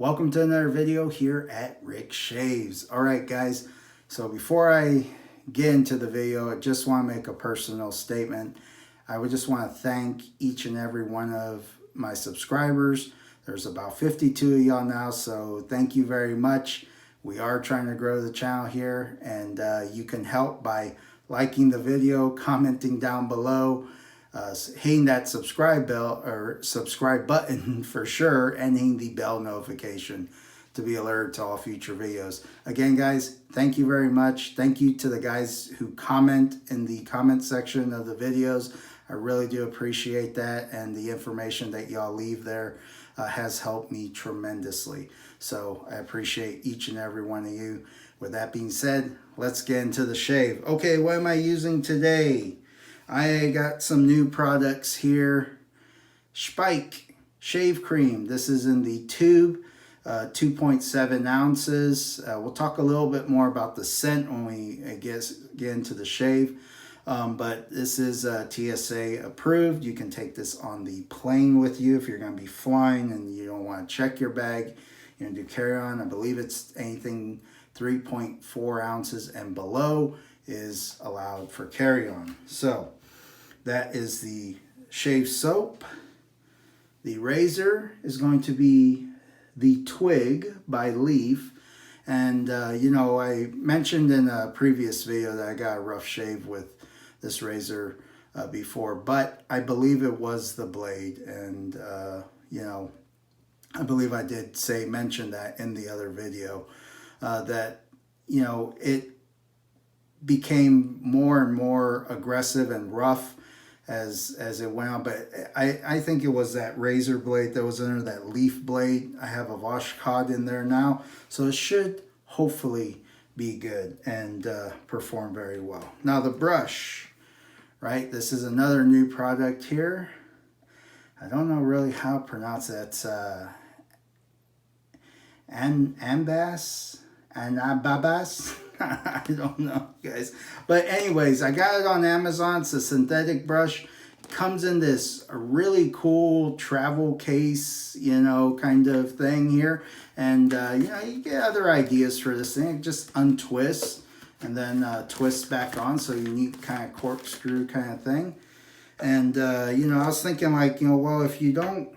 Welcome to another video here at Rick Shaves. Alright guys, so before I get into the video, I just want to make a personal statement. I would just want to thank each and every one of my subscribers. There's about 52 of y'all now, so thank you very much. We are trying to grow the channel here, and you can help by liking the video, commenting down below, hitting that subscribe button for sure, and hitting the bell notification to be alerted to all future videos. Again guys, thank you very much. Thank you to the guys who comment in the comment section of the videos. I really do appreciate that, and the information that y'all leave there has helped me tremendously. So I appreciate each and every one of you. With that being said, let's get into the shave. Okay, what am I using today? I got some new products here. Speick Shave Cream. This is in the tube, 2.7 ounces. We'll talk a little bit more about the scent when we get into the shave. But this is TSA approved. You can take this on the plane with you if you're going to be flying and you don't want to check your bag. You're going to do carry-on. I believe it's anything 3.4 ounces and below is allowed for carry-on. So that is the shave soap. The razor is going to be the Twig by Leaf. And you know, I mentioned in a previous video that I got a rough shave with this razor before, but I believe it was the blade. And you know, I believe I did mention that in the other video, that you know, it became more and more aggressive and rough as it went on. But I think it was that razor blade that was under that Leaf blade. I have a washcloth in there now, so it should hopefully be good and perform very well. Now the brush, right? This is another new product here. I don't know really how to pronounce it. It's Anbbas. I don't know, guys. But anyways, I got it on Amazon. It's a synthetic brush. It comes in this really cool travel case, you know, kind of thing here. And, you know, you get other ideas for this thing. It just untwists and then twists back on. So you need kind of corkscrew kind of thing. And, you know, I was thinking like, you know, well, if you don't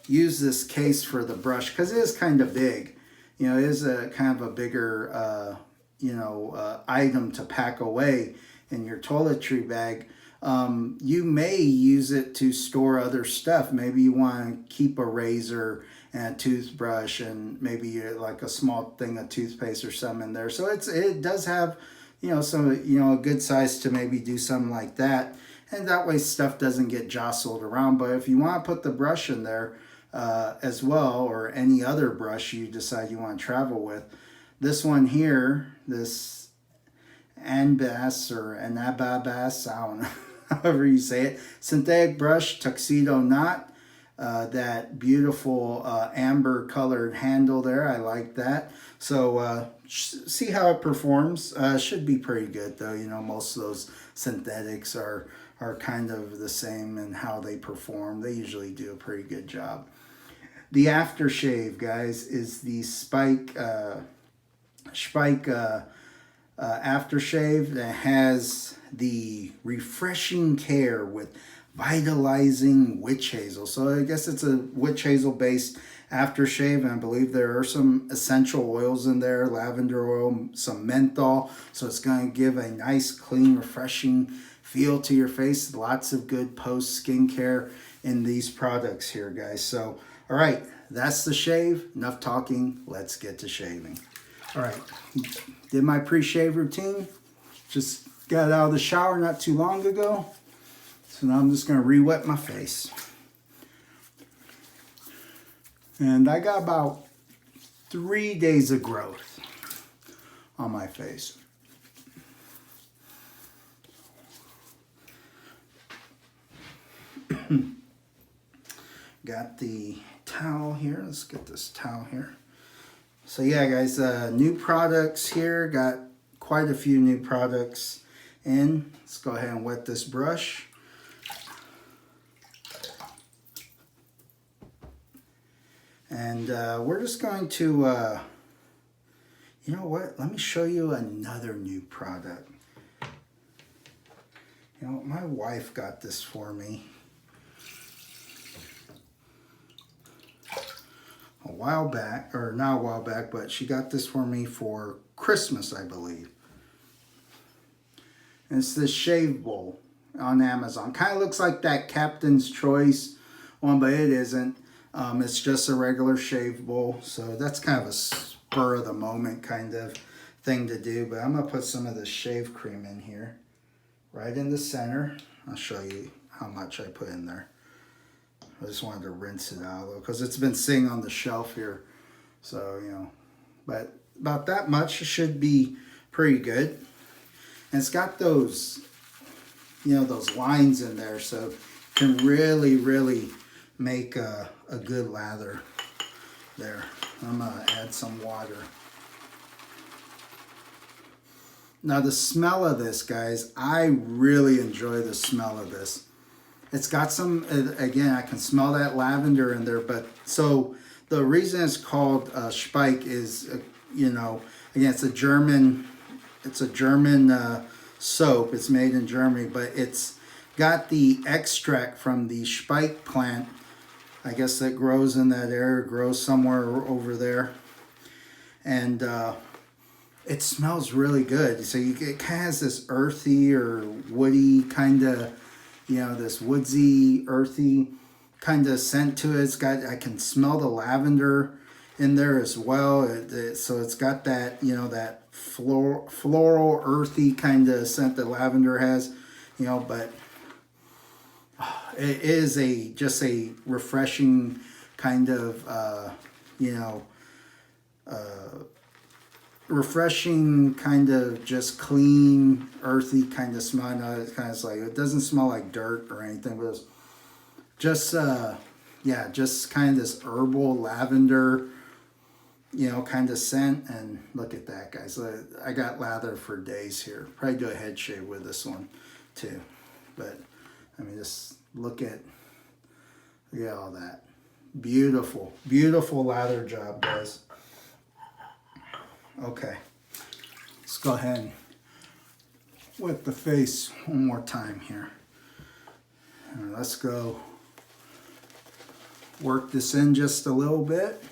use this case for the brush, because it is kind of big. You know, it is a kind of a bigger, you know, item to pack away in your toiletry bag. You may use it to store other stuff. Maybe you want to keep a razor and a toothbrush and maybe like a small thing of toothpaste or something in there. So it does have, you know, some, you know, a good size to maybe do something like that. And that way stuff doesn't get jostled around. But if you want to put the brush in there, as well, or any other brush you decide you want to travel with. This one here, this Anbbas or Anbbas, I don't know, however you say it, synthetic brush, tuxedo knot, that beautiful amber colored handle there. I like that. So see how it performs. Should be pretty good though. You know, most of those synthetics are kind of the same in how they perform. They usually do a pretty good job. The aftershave, guys, is the Speick Aftershave that has the refreshing care with vitalizing witch hazel. So I guess it's a witch hazel based aftershave, and I believe there are some essential oils in there, lavender oil, some menthol. So it's going to give a nice, clean, refreshing feel to your face. Lots of good post skincare in these products here, guys. So all right, that's the shave. Enough talking. Let's get to shaving. All right, did my pre-shave routine. Just got out of the shower not too long ago. So now I'm just going to re-wet my face. And I got about 3 days of growth on my face. Got the towel here. Let's get this towel here. So yeah, guys, new products here. Got quite a few new products in. Let's go ahead and wet this brush. And we're just going to, you know what? Let me show you another new product. You know, my wife got this for me a while back, or not a while back, but she got this for me for Christmas, I believe. And it's this shave bowl on Amazon. Kind of looks like that Captain's Choice one, but it isn't. It's just a regular shave bowl, so that's kind of a spur of the moment kind of thing to do. But I'm gonna put some of this shave cream in here, right in the center. I'll show you how much I put in there. I just wanted to rinse it out a little because it's been sitting on the shelf here. So, you know, but about that much should be pretty good. And it's got those, you know, those lines in there, so it can really, really make a good lather there. I'm gonna add some water. Now the smell of this, guys, I really enjoy the smell of this. It's got some, again, I can smell that lavender in there, but so the reason it's called Speick is, you know, again, it's a German soap. It's made in Germany, but it's got the extract from the Speick plant. I guess that grows in that area, grows somewhere over there. And it smells really good. So it kind of has this earthy or woody kind of, you know, this woodsy, earthy kind of scent to it. It's got, I can smell the lavender in there as well. So it's got that, you know, that floral, earthy kind of scent that lavender has, you know, but it is just a refreshing kind of, you know, refreshing kind of just clean, earthy kind of smell. No, it's kind of like, it doesn't smell like dirt or anything, but it's just, yeah, just kind of this herbal lavender, you know, kind of scent. And look at that, guys. I got lather for days here. Probably do a head shave with this one too. But I mean, just look at all that. Beautiful, beautiful lather job, guys. Okay, let's go ahead and wet the face one more time here. And let's go work this in just a little bit.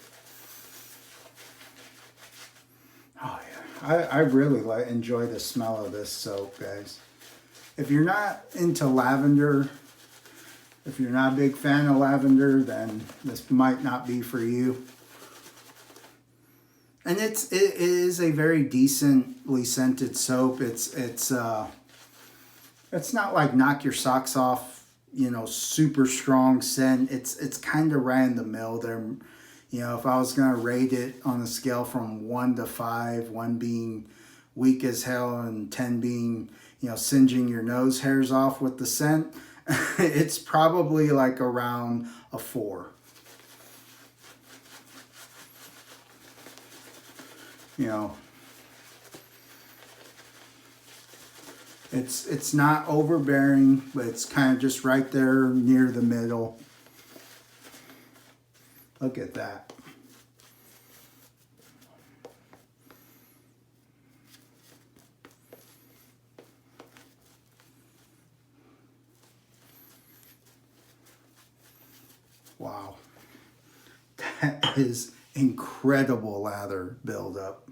Oh yeah, I really enjoy the smell of this soap, guys. If you're not into lavender, if you're not a big fan of lavender, then this might not be for you. And it is a very decently scented soap. It's not like knock your socks off, you know, super strong scent. It's kind of right in the middle there. You know, if I was gonna rate it on a scale from 1 to 5, 1 being weak as hell and 10 being, you know, singeing your nose hairs off with the scent, it's probably like around a 4. You know, it's not overbearing, but it's kind of just right there near the middle. Look at that. Wow. That is incredible lather buildup.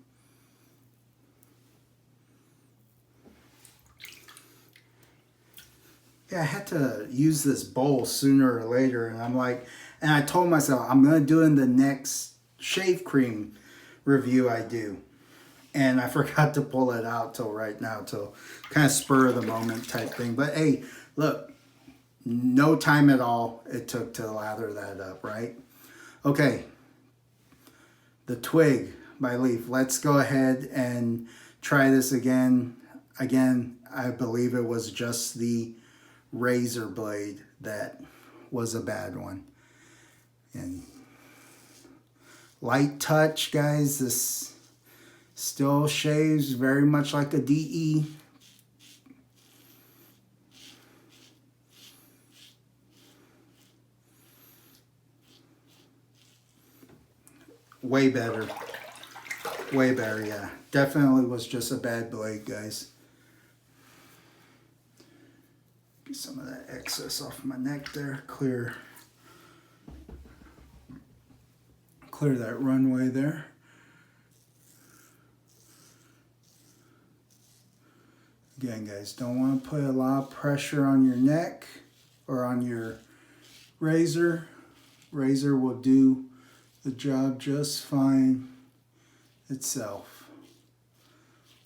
Yeah, I had to use this bowl sooner or later, and I'm like, and I told myself I'm gonna do in the next shave cream review I do, and I forgot to pull it out till right now, till kind of spur of the moment type thing. But hey, look, no time at all it took to lather that up, right? Okay, the Twig by Leaf. Let's go ahead and try this again. Again, I believe it was just the razor blade that was a bad one. And light touch, guys. This still shaves very much like a DE. way better. Way better, yeah. Definitely was just a bad blade, guys. Get some of that excess off my neck there. Clear that runway there. Again, guys, don't want to put a lot of pressure on your neck or on your razor. Razor will do the job just fine itself.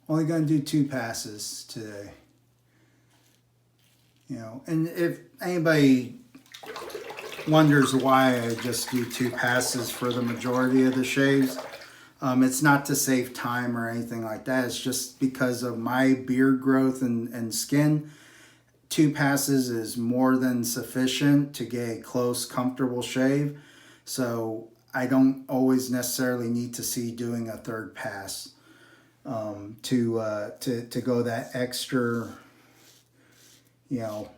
Only going to do 2 passes today. You know, and if anybody wonders why I just do 2 passes for the majority of the shaves, it's not to save time or anything like that. It's just because of my beard growth and skin. 2 passes is more than sufficient to get a close, comfortable shave. So I don't always necessarily need to see doing a 3rd pass to go that extra, you know,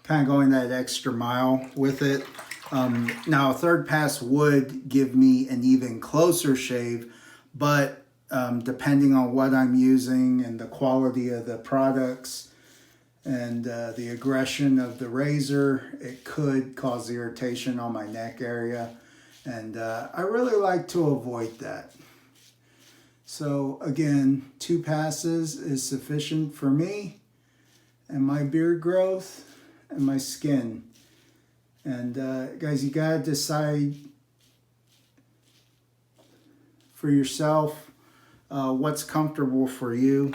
kind of going that extra mile with it. Now a 3rd pass would give me an even closer shave, but depending on what I'm using and the quality of the products and the aggression of the razor, it could cause irritation on my neck area. And I really like to avoid that. So again, 2 passes is sufficient for me and my beard growth and my skin. And guys, you gotta decide for yourself what's comfortable for you.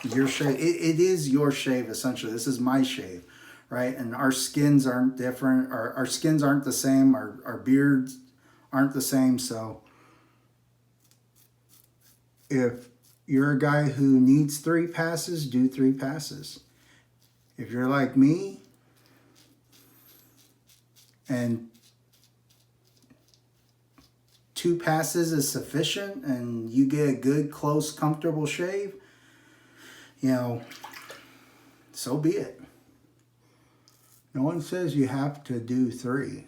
Your shave, it is your shave essentially. This is my shave, right? And our skins aren't different. Our skins aren't the same. Our beards aren't the same. So if you're a guy who needs 3 passes, do 3 passes. If you're like me, and 2 passes is sufficient and you get a good, close, comfortable shave, you know, so be it. No one says you have to do 3.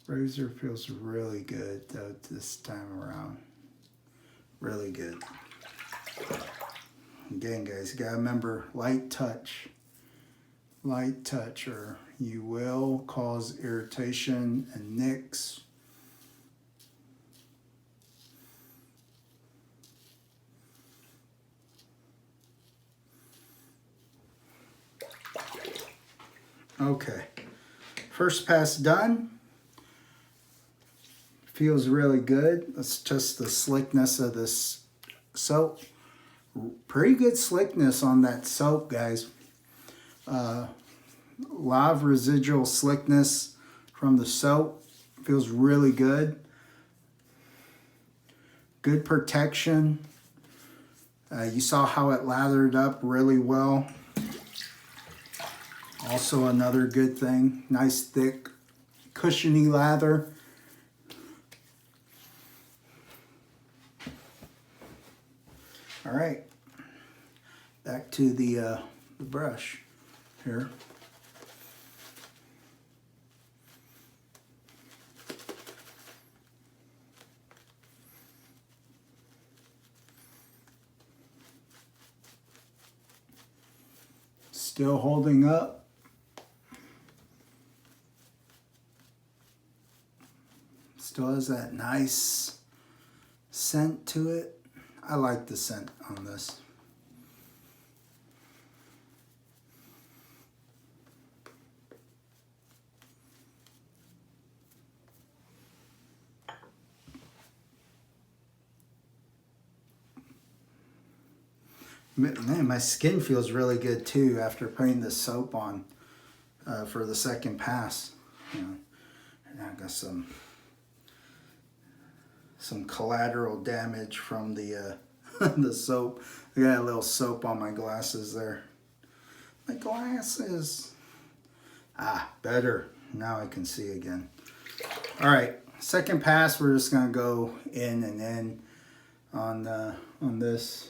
Razor feels really good though this time around. Really good. Again, guys, you gotta remember light touch. Light touch or you will cause irritation and nicks. Okay, first pass done. Feels really good. That's just the slickness of this soap. Pretty good slickness on that soap, guys. A lot of residual slickness from the soap. Feels really good. Good protection. You saw how it lathered up really well. Also another good thing. Nice thick cushiony lather. All right, back to the brush here. Still holding up. Still has that nice scent to it. I like the scent on this. Man, my skin feels really good too after putting this soap on for the 2nd pass. You know, and I got some collateral damage from the the soap. I got a little soap on my glasses there. My glasses. Ah, better. Now I can see again. All right, second pass, we're just gonna go in and in on this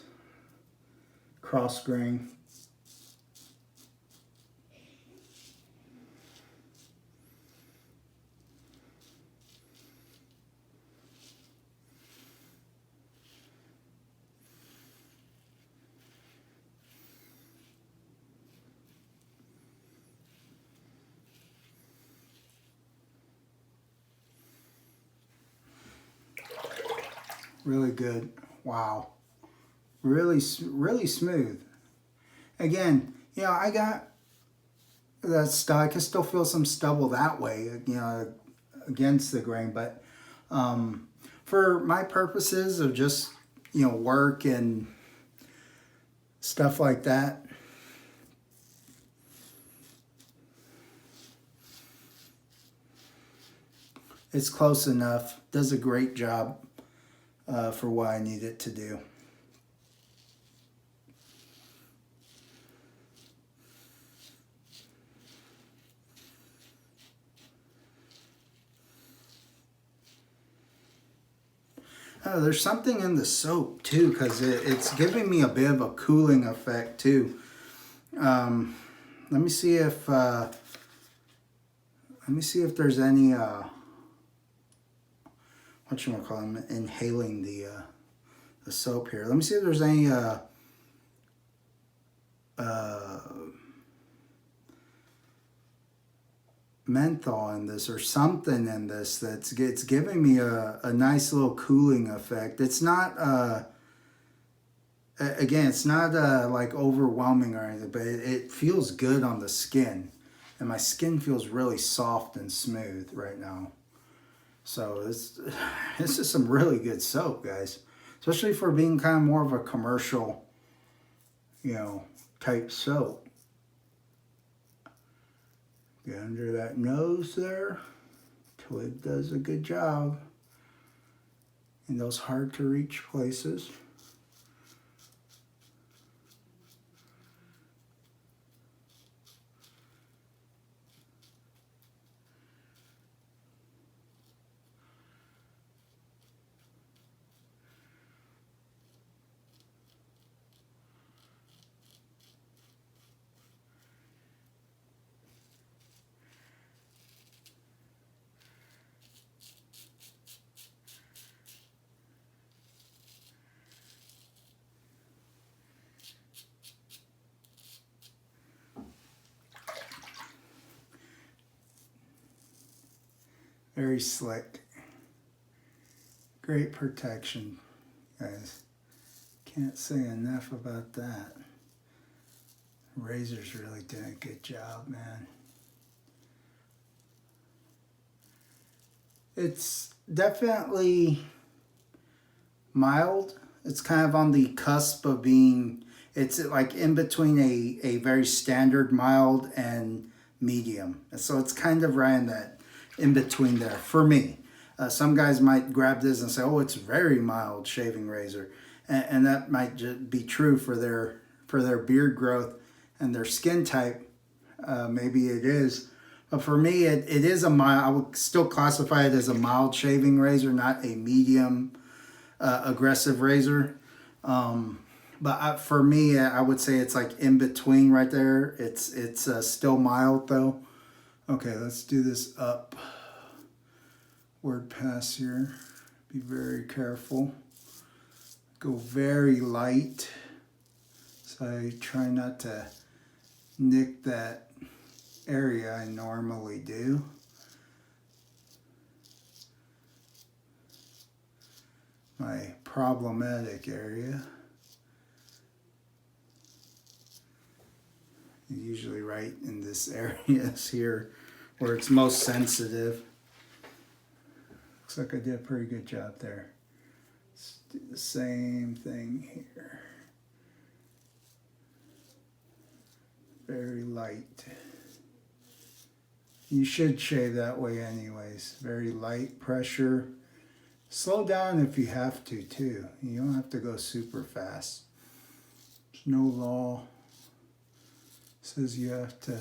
cross grain. Really good. Wow. Really, really smooth. Again, you know, I got that stuff. I can still feel some stubble that way, you know, against the grain. But for my purposes of just, you know, work and stuff like that, it's close enough. Does a great job for what I need it to do. Oh, there's something in the soap too, because it's giving me a bit of a cooling effect too. Let me see if there's any whatchamacallit, inhaling the soap here. Let me see if there's any menthol in this or something in this that's it's giving me a nice little cooling effect. It's not again, it's not like overwhelming or anything, but it feels good on the skin, and my skin feels really soft and smooth right now. So this is some really good soap, guys, especially for being kind of more of a commercial, you know, type soap. Get under that nose there. Twig does a good job in those hard to reach places. Very slick. Great protection, guys. Can't say enough about that. Razor's really doing a good job, man. It's definitely mild. It's kind of on the cusp of being, it's like in between a very standard mild and medium. And so it's kind of right in that in between there for me. Some guys might grab this and say, oh, it's very mild shaving razor. And that might just be true for their beard growth and their skin type. Maybe it is. But for me, it is a mild, I would still classify it as a mild shaving razor, not a medium aggressive razor. But for me, I would say it's like in between right there. It's still mild though. Okay, let's do this up. Word pass here. Be very careful. Go very light. So I try not to nick that area I normally do. My problematic area. Usually right in this area here where it's most sensitive. Looks like I did a pretty good job there. Let's do the same thing here. Very light. You should shave that way anyways. Very light pressure. Slow down if you have to too. You don't have to go super fast. There's no law says you have to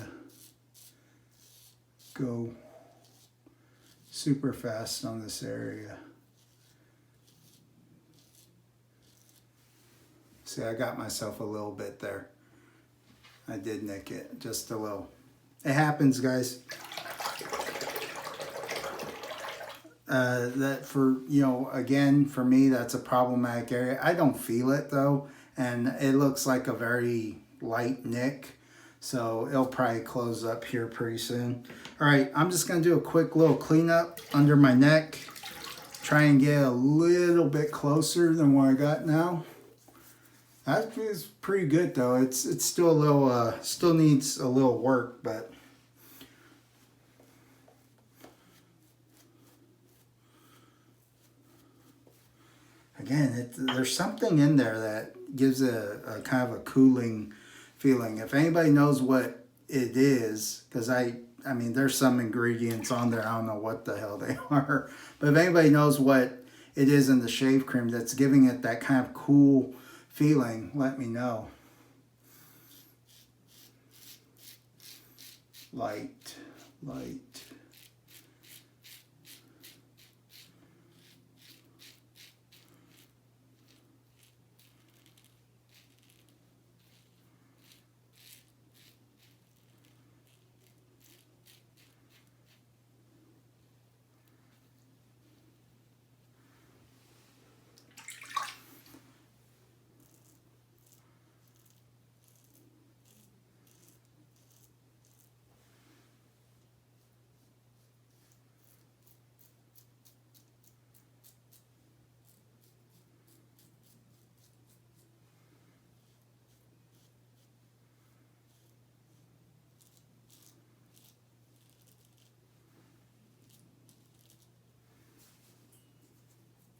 go super fast on this area. See, I got myself a little bit there. I did nick it, just a little. It happens, guys. That for, you know, again, for me, that's a problematic area. I don't feel it though, and it looks like a very light nick, so it'll probably close up here pretty soon. All right, I'm just gonna do a quick little cleanup under my neck, try and get a little bit closer than what I got now. That feels pretty good though. It's still a little, still needs a little work, but again, there's something in there that gives a kind of a cooling feeling. If anybody knows what it is, because I mean, there's some ingredients on there, I don't know what the hell they are, but if anybody knows what it is in the shave cream that's giving it that kind of cool feeling, let me know. Light, light.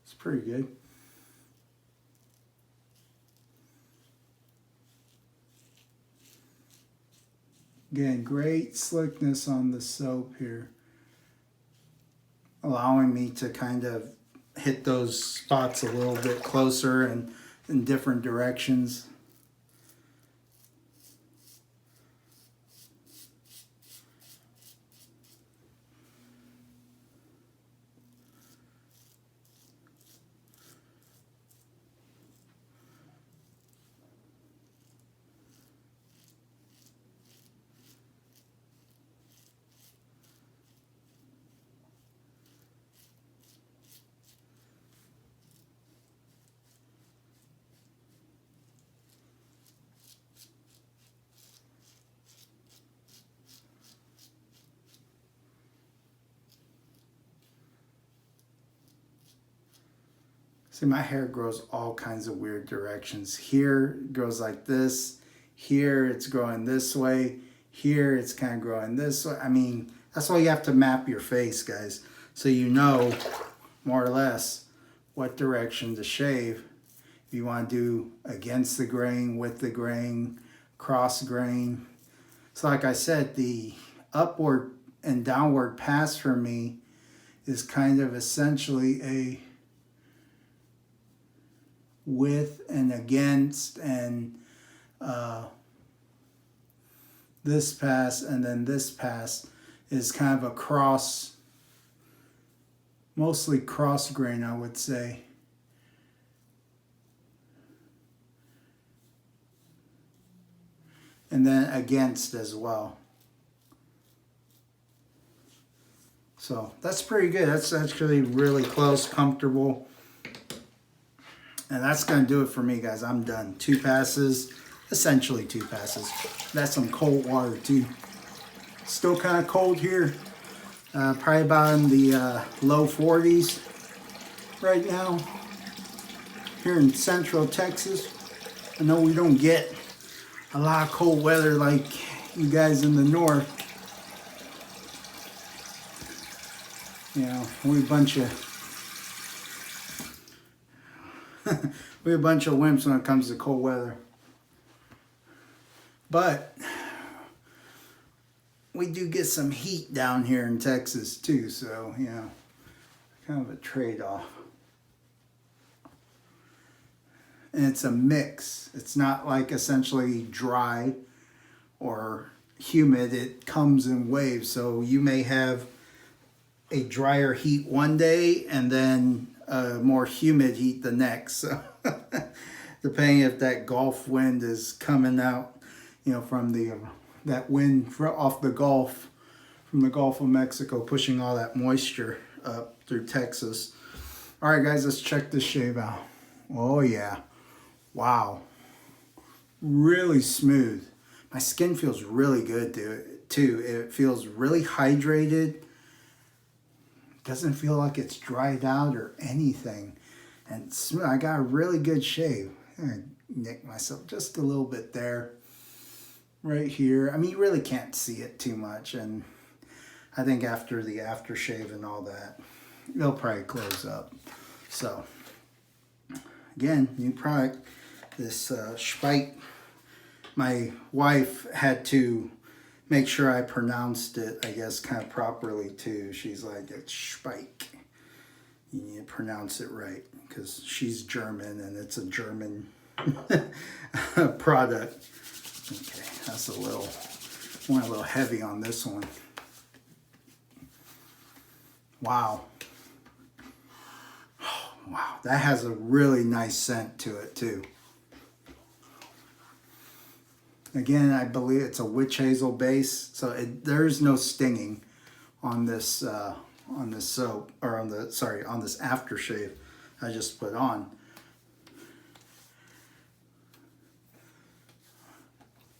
It's pretty good. Again, great slickness on the soap here, allowing me to kind of hit those spots a little bit closer and in different directions. See, my hair grows all kinds of weird directions. Here it goes like this. Here it's growing this way. Here it's kind of growing this way. I mean, that's why you have to map your face, guys, so you know more or less what direction to shave. If you want to do against the grain, with the grain, cross grain. So like I said, the upward and downward pass for me is kind of essentially a with and against, and this pass and then this pass is kind of a cross, mostly cross grain, I would say. And then against as well. So that's pretty good. That's actually really close, comfortable. And that's going to do it for me, guys. I'm done. 2 passes, essentially 2 passes. That's some cold water, too. Still kind of cold here. Probably about in the low 40s right now here in central Texas. I know we don't get a lot of cold weather like you guys in the north. You know, we're a bunch of we're a bunch of wimps when it comes to cold weather. But we do get some heat down here in Texas too, so, you know, kind of a trade-off. And it's a mix. It's not like essentially dry or humid, it comes in waves. So you may have a drier heat one day and then a more humid heat the next. So depending if that Gulf wind is coming out, from that wind off the Gulf, from the Gulf of Mexico, pushing all that moisture up through Texas. All right, guys, let's check this shave out. Oh yeah, wow, really smooth. My skin feels really good too. It feels really hydrated. Doesn't feel like it's dried out or anything. And smooth. I got a really good shave. I nicked myself just a little bit there. Right here. I mean, you really can't see it too much. And I think after the aftershave and all that, it'll probably close up. So, again, new product. This Speick. My wife had to make sure I pronounced it, I guess, kind of properly too. She's like, it's Speick. You need to pronounce it right because she's German and it's a German product. Okay, that's a little heavy on this one. Wow. Oh, wow, that has a really nice scent to it too. Again, I believe it's a witch hazel base, so there's no stinging on this soap, or on this aftershave I just put on.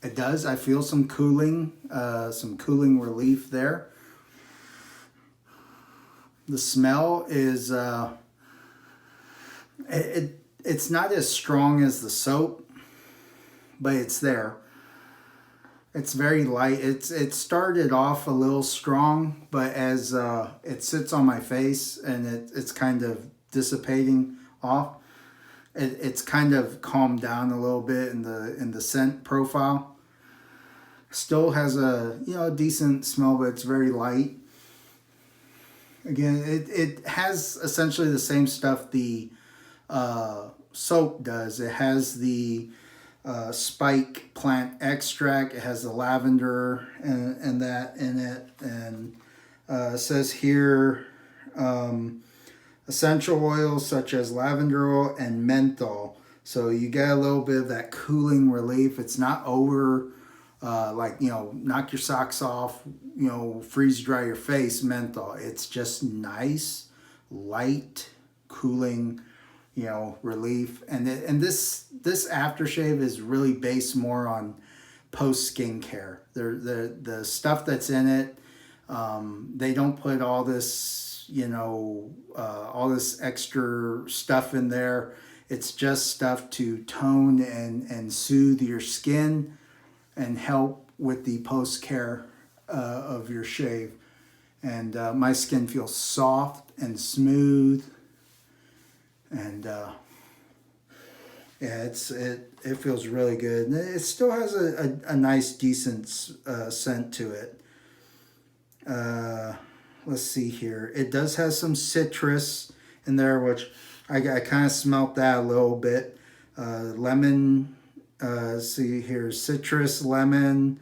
It does. I feel some cooling relief there. The smell is it's not as strong as the soap, but it's there. It's very light. It started off a little strong, but as it sits on my face and it's kind of dissipating off, it's kind of calmed down a little bit in the scent profile. Still has a decent smell, but it's very light. Again, it has essentially the same stuff the soap does. It has the Speick plant extract. It has the lavender and that in it, and it says here essential oils such as lavender oil and menthol. So you get a little bit of that cooling relief. It's not over knock your socks off, freeze dry your face menthol. It's just nice, light, cooling relief. And this aftershave is really based more on post skincare. The stuff that's in it, they don't put all this all this extra stuff in there. It's just stuff to tone and soothe your skin and help with the post care of your shave. And my skin feels soft and smooth. And it feels really good. And it still has a nice, decent scent to it. Let's see here. It does have some citrus in there, which I kind of smelt that a little bit. Lemon, see here, citrus, lemon,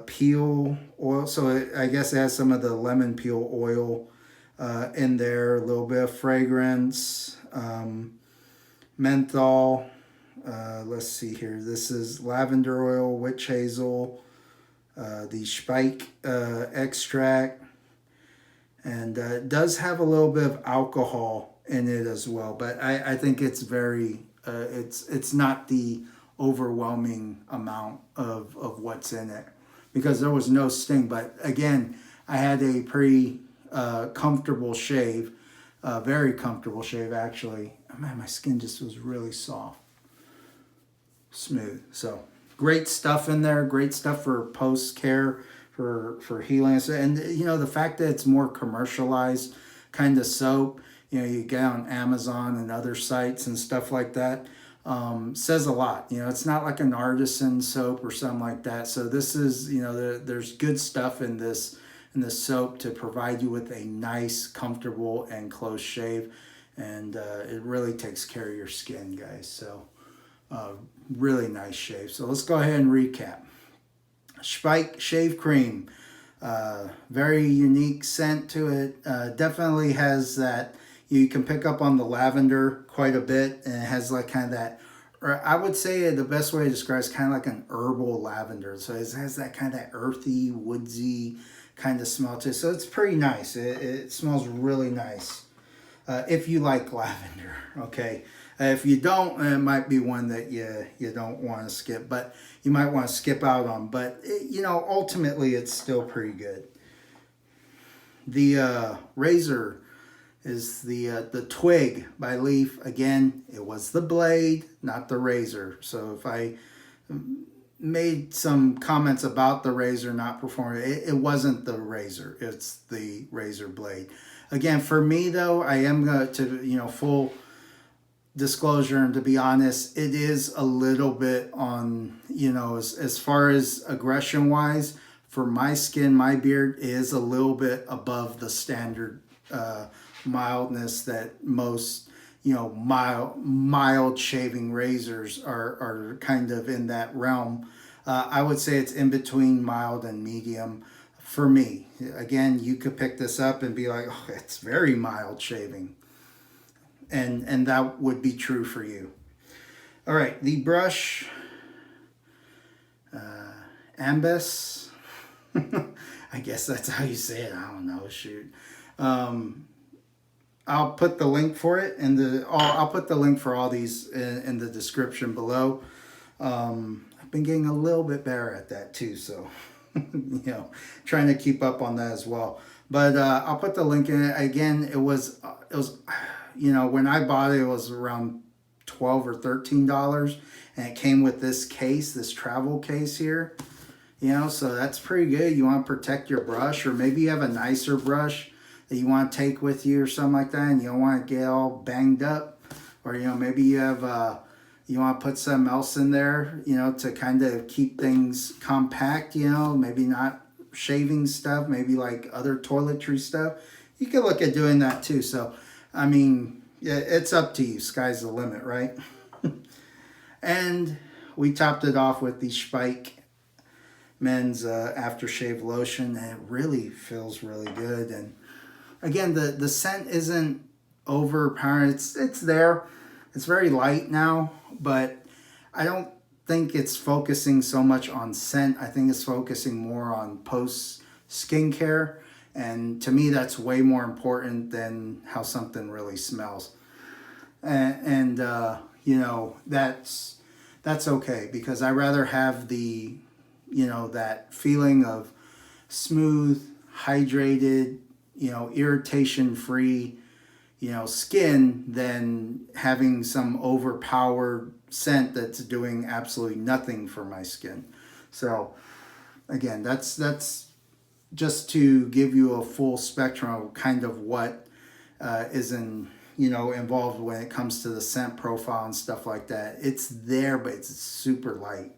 peel oil. So I guess it has some of the lemon peel oil in there. A little bit of fragrance. Menthol, let's see here, this is lavender oil, witch hazel, the Speick extract, and it does have a little bit of alcohol in it as well, but I think it's very, it's not the overwhelming amount of what's in it, because there was no sting. But again, I had a pretty comfortable shave, very comfortable shave actually. Man, my skin just was really soft, smooth. So great stuff in there. Great stuff for post care, for healing. And the fact that it's more commercialized kind of soap. You get on Amazon and other sites and stuff like that. Says a lot. It's not like an artisan soap or something like that. So this is there's good stuff in this soap to provide you with a nice, comfortable, and close shave. And it really takes care of your skin, guys. So really nice shave. So let's go ahead and recap. Speick Shave Cream. Very unique scent to it. Definitely has that, you can pick up on the lavender quite a bit, and it has like kind of that, or I would say the best way to describe it is kind of like an herbal lavender. So it has that kind of earthy, woodsy kind of smell to it. So it's pretty nice. It smells really nice. If you like lavender, okay. If you don't, it might be one that you don't want to skip, but you might want to skip out on. But you know, ultimately, it's still pretty good. The razor is the Twig by Leaf. Again, it was the blade, not the razor. So if I made some comments about the razor not performing, it wasn't the razor. It's the razor blade. Again, for me though, I am going to, you know, full disclosure, and to be honest, it is a little bit on, you know, as far as aggression wise, for my skin, my beard is a little bit above the standard mildness that most, you know, mild shaving razors are kind of in that realm. I would say it's in between mild and medium for me. Again, you could pick this up and be like, oh, it's very mild shaving. And that would be true for you. All right, the brush, Anbbas. I guess that's how you say it. I don't know. Shoot. I'll put the link for it I'll put the link for all these in the description below. I've been getting a little bit better at that too, so you know, trying to keep up on that as well. But I'll put the link in it. Again, it was you know, when I bought it, it was around $12 or $13, and it came with this case, this travel case here. You know, so that's pretty good. You want to protect your brush, or maybe you have a nicer brush that you want to take with you or something like that, and you don't want to get all banged up. Or, you know, maybe you have you want to put something else in there, you know, to kind of keep things compact, you know, maybe not shaving stuff, maybe like other toiletry stuff. You can look at doing that too. So, I mean, yeah, it's up to you. Sky's the limit, right? And we topped it off with the Speick men's aftershave lotion, and it really feels really good. And again, the scent isn't overpowering. It's there. It's very light now, but I don't think it's focusing so much on scent. I think it's focusing more on post skincare, and to me that's way more important than how something really smells. And you know, that's okay, because I rather have the, you know, that feeling of smooth, hydrated, you know, irritation free, you know, skin than having some overpowered scent that's doing absolutely nothing for my skin. So again, that's just to give you a full spectrum of kind of what is involved when it comes to the scent profile and stuff like that. It's there, but it's super light.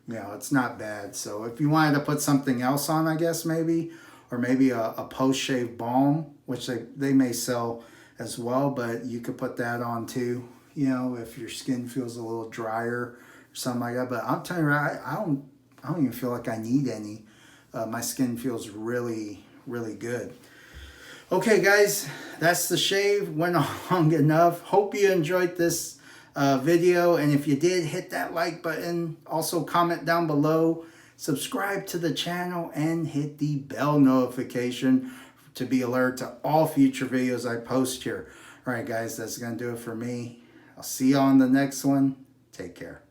You know, it's not bad. So if you wanted to put something else on, I guess maybe, or maybe a post-shave balm, which they may sell as well, but you could put that on too, you know, if your skin feels a little drier or something like that. But I'm telling you, I don't even feel like I need any. My skin feels really, really good. Okay, guys, that's the shave. Went on long enough. Hope you enjoyed this video, and if you did, hit that like button. Also comment down below, subscribe to the channel, and hit the bell notification to be alerted to all future videos I post here. All right, guys, that's gonna do it for me. I'll see you on the next one. Take care.